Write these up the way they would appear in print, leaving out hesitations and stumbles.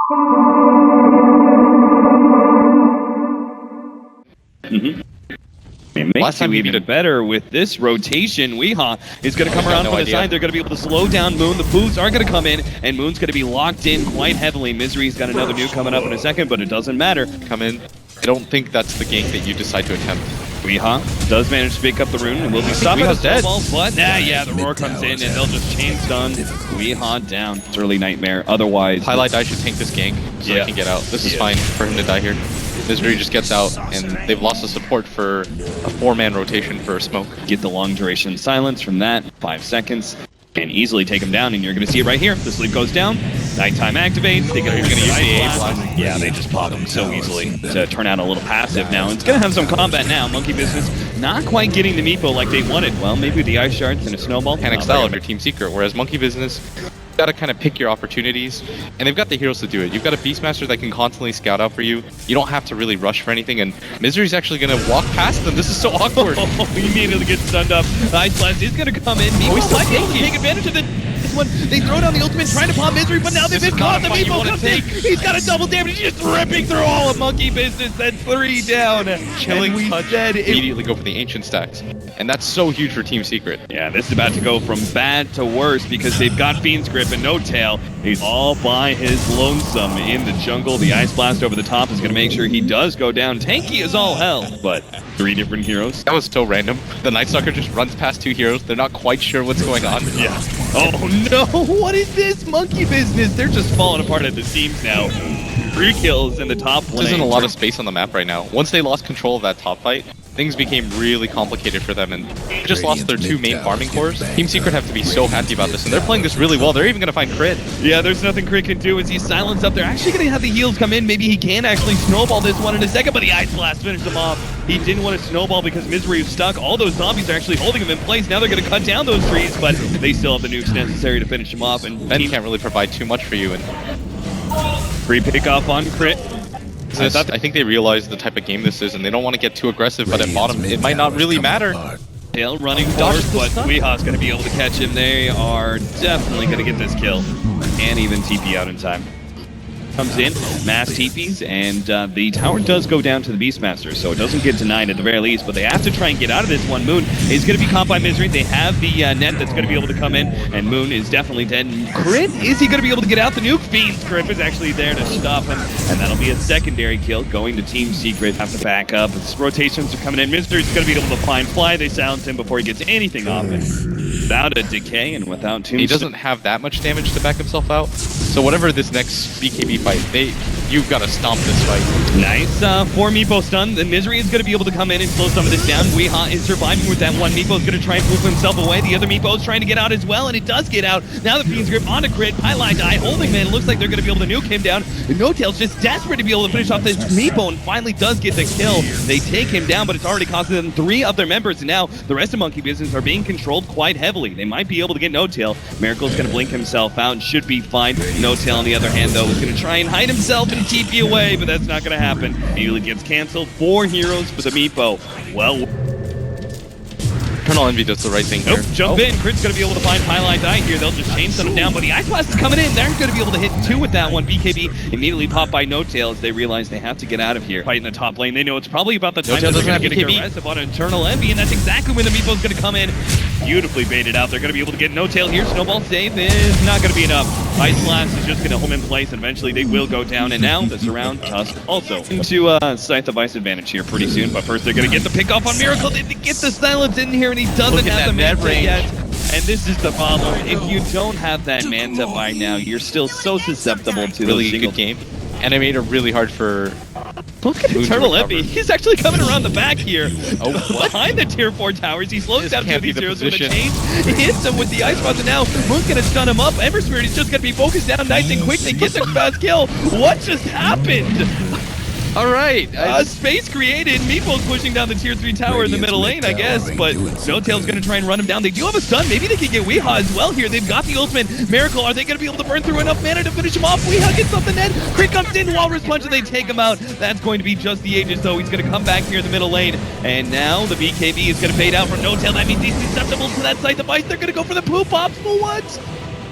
It makes you even better with this rotation. Weehaw is going to come around from the side. They're going to be able to slow down Moon. The Boots are going to come in, and Moon's going to be locked in quite heavily. Misery's got another nuke coming up in a second, but it doesn't matter. Come in. I don't think that's the gank that you decide to attempt. Weehaw does manage to pick up the rune, and will be stopped at the snowball, but the roar comes in, and they'll just chain stun Weehaw down. It's early Nightmare. Otherwise, Highlight I should tank this gank so I can get out. This is fine for him to die here. Misery just gets out, and they've lost the support for a 4-man rotation for smoke. Get the long duration silence from that, 5 seconds, and easily take him down, and you're going to see it right here. The sleep goes down, nighttime activates, they going to use the A blast. Yeah, they just pop him so easily to turn out a little passive now. It's going to have some combat now. Monkey Business not quite getting the Meepo like they wanted. Well, maybe the Ice Shards and a Snowball. Panic style of your Team Secret, whereas Monkey Business, got to kind of pick your opportunities, and they've got the heroes to do it. You've got a Beastmaster that can constantly scout out for you. You don't have to really rush for anything, and Misery's actually going to walk past them. This is so awkward. He immediately gets stunned up. Ice Blast is going to come in. Meepo might be able to take advantage of this one. They throw down the ultimate, trying to pop Misery, but now they've been caught. The Meepo comes in. He's got a double damage. He's just ripping through all of Monkey Business. That's 3 down. Chilling touch. Immediately go for the Ancient stacks. And that's so huge for Team Secret. Yeah, this is about to go from bad to worse because they've got Fiend's Grip and no tail. He's all by his lonesome in the jungle. The Ice Blast over the top is going to make sure he does go down. Tanky is all hell, but 3 different heroes. That was so random. The Night Stalker just runs past 2 heroes. They're not quite sure what's going on. Yeah. Oh no, what is this Monkey Business? They're just falling apart at the seams now. 3 kills in the top lane. There isn't a lot of space on the map right now. Once they lost control of that top fight, things became really complicated for them, and they just lost their 2 main farming cores. Team Secret have to be so happy about this, and they're playing this really well. They're even going to find Crit. Yeah, there's nothing Crit can do as he's silenced up. They're actually going to have the heals come in. Maybe he can actually snowball this one in a second, but the Ice Blast finished him off. He didn't want to snowball because Misery was stuck. All those zombies are actually holding him in place. Now they're going to cut down those trees, but they still have the nukes necessary to finish him off. And Ben can't really provide too much for you. And free pickoff on Crit. I think they realize the type of game this is, and they don't want to get too aggressive, but at bottom, it might not really matter. Tail running forward, but Weehaw's going to be able to catch him. They are definitely going to get this kill. And even TP out in time. Comes in, mass TPs, and the tower does go down to the Beastmaster, so it doesn't get denied at the very least, but they have to try and get out of this one. Moon is going to be caught by Misery. They have the net that's going to be able to come in, and Moon is definitely dead. And Crit, is he going to be able to get out? The nuke Fiend's Grip is actually there to stop him, and that'll be a secondary kill going to Team Secret. Have to back up. His rotations are coming in. Misery's going to be able to find Fly. They silence him before he gets anything off it. Without a decay and without Tombstone. He doesn't have that much damage to back himself out, so whatever this next BKB fight, you've got to stomp this fight. Nice 4 Meepo stun. The Misery is going to be able to come in and slow some of this down. Weehaw is surviving with that one. Meepo's going to try and move himself away. The other Meepo is trying to get out as well, and it does get out. Now the Fiend's Grip on a Crit. Highlight die holding man. It looks like they're going to be able to nuke him down. No-Tail's just desperate to be able to finish off this Meepo and finally does get the kill. They take him down, but it's already costing them 3 of their members, and now the rest of Monkey Business are being controlled quite heavily. They might be able to get No-Tail. Miracle's going to blink himself out and should be fine. No-Tail on the other hand, though, is going to try and hide himself and TP away, but that's not going to happen. Immediately gets canceled. 4 heroes for the Meepo. Well, Eternal Envy does the right thing here. Jump in. Crit's going to be able to find Highlight Die here. They'll just chain some down, but the Ice Blast is coming in. They're going to be able to hit 2 with that one. BKB immediately popped by No-Tail as they realize they have to get out of here. Fight in the top lane. They know it's probably about the time that they're going to get aggressive on Eternal Envy, and that's exactly when the Meepo's going to come in. Beautifully baited out. They're going to be able to get No-Tail here. Snowball save is not going to be enough. Ice Blast is just going to hold him in place, and eventually they will go down. And now the Surround Tusk also into Scythe of Ice advantage here pretty soon. But first they're going to get the pick off on Miracle. They get the silence in here, and he doesn't have the Manta yet. And this is the problem. If you don't have that Manta by now, you're still so susceptible to really good game. And I made it really hard for... Look at Eternal Envy. He's actually coming around the back here. Behind the tier 4 towers. He slows down 2 of these heroes with a chain. He hits him with the Ice Blast, and now Moon's going to stun him up. Everspirit is just going to be focused down nice and quick. They get the fast kill. What just happened? Alright. Space created. Meepo's pushing down the tier 3 tower in the middle lane, I guess, but No-Tail's going to try and run him down. They do have a stun. Maybe they can get Weehaw as well here. They've got the ultimate. Miracle, are they going to be able to burn through enough mana to finish him off? Weehaw gets off the net. Crit comes in, Walrus Punch, and they take him out. That's going to be just the Aegis, though. He's going to come back here in the middle lane, and now the BKB is going to fade out from No-Tail. That means he's susceptible to that Scythe of Ice. They're going to go for the poop pops, but what?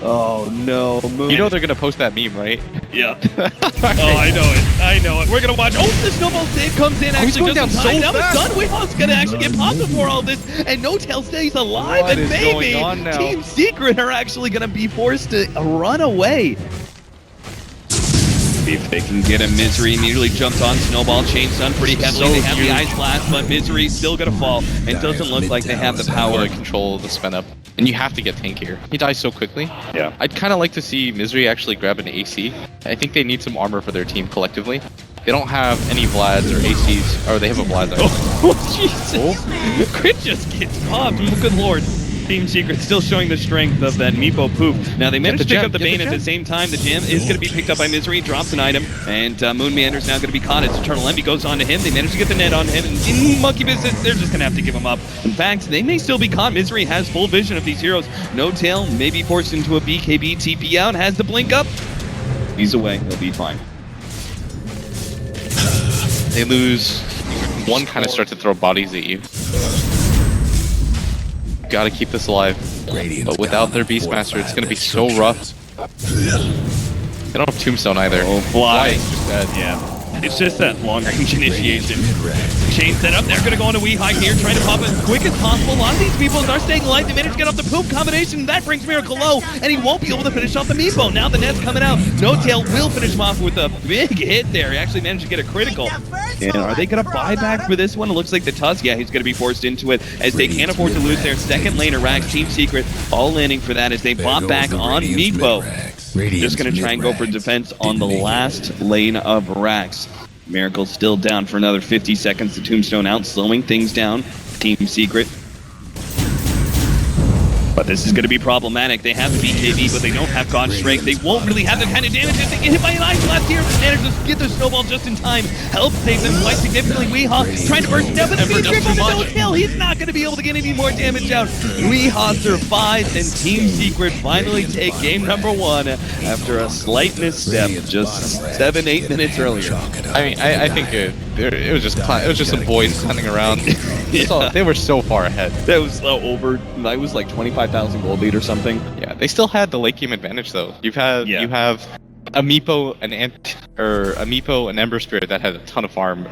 Oh no, Moon. You know they're gonna post that meme, right? Yeah. Oh, I know it. I know it. We're gonna watch. Oh, the snowball save comes in he's actually going just down in so time. Now fast. it's done. Weehawk's gonna actually get popped before all this, and No Tail stays alive, What and is maybe going on now? Team Secret are actually gonna be forced to run away. See if they can get a Misery. Immediately jumps on Snowball, chain stun pretty heavily. So they have huge. the Ice Blast, but Misery's still gonna fall. It doesn't look like they have the power. To control the spin up. And you have to get tank here. He dies so quickly. Yeah. I'd kind of like to see Misery actually grab an AC. I think they need some armor for their team collectively. They don't have any Vlads or ACs. Or they have a Vlad. Oh, Jesus. Crit just gets popped. Good lord. Team Secret still showing the strength of that Meepo poop. Now they managed to pick up the Bane at the same time. The gem is going to be picked up by Misery, drops an item, and Moon Meander's now going to be caught. It's Eternal Envy goes on to him. They managed to get the net on him, and in Monkey Business, they're just going to have to give him up. In fact, they may still be caught. Misery has full vision of these heroes. No Tail may be forced into a BKB TP out, has the blink up. He's away. He'll be fine. They lose. One kind of start to throw bodies at you. Gotta keep this alive. But without their Beastmaster, it's gonna be so rough. They don't have Tombstone either. Oh, Fly. Fly is just dead. Yeah. It's just that long-range initiation. Chain set up. They're going to go on a Weehawk here, trying to pop it as quick as possible. A lot of these people are staying alive. They managed to get off the poop combination. That brings Miracle low, and he won't be able to finish off the Meepo. Now the net's coming out. No Tail will finish him off with a big hit there. He actually managed to get a critical. And are they going to buy back for this one? It looks like the Tusk, yeah, he's going to be forced into it, as they can't afford to lose their second laner. Rax, Team Secret, all landing for that as they bop back on Meepo. Just going to try and go for defense on the last lane of Rax. Miracle still down for another 50 seconds. The Tombstone out, slowing things down. Team Secret. But this is going to be problematic. They have the BKB, but they don't have God Strength. They won't really have the kind of damage if they get hit by an Ice Blast here. Manage to get their Snowball just in time. Help save them quite significantly. Weehawk trying to burst it down, but it's trip on the No Tail. He's not going to be able to get any more damage out. Weehawk survives, and Team Secret finally take game number one after a slight misstep just 7-8 minutes earlier. I mean, I think it was just some boys running around. So, they were so far ahead. That was that was like 25,000 gold lead or something. Yeah, they still had the late game advantage though. You have a Meepo, an Ember Spirit that had a ton of farm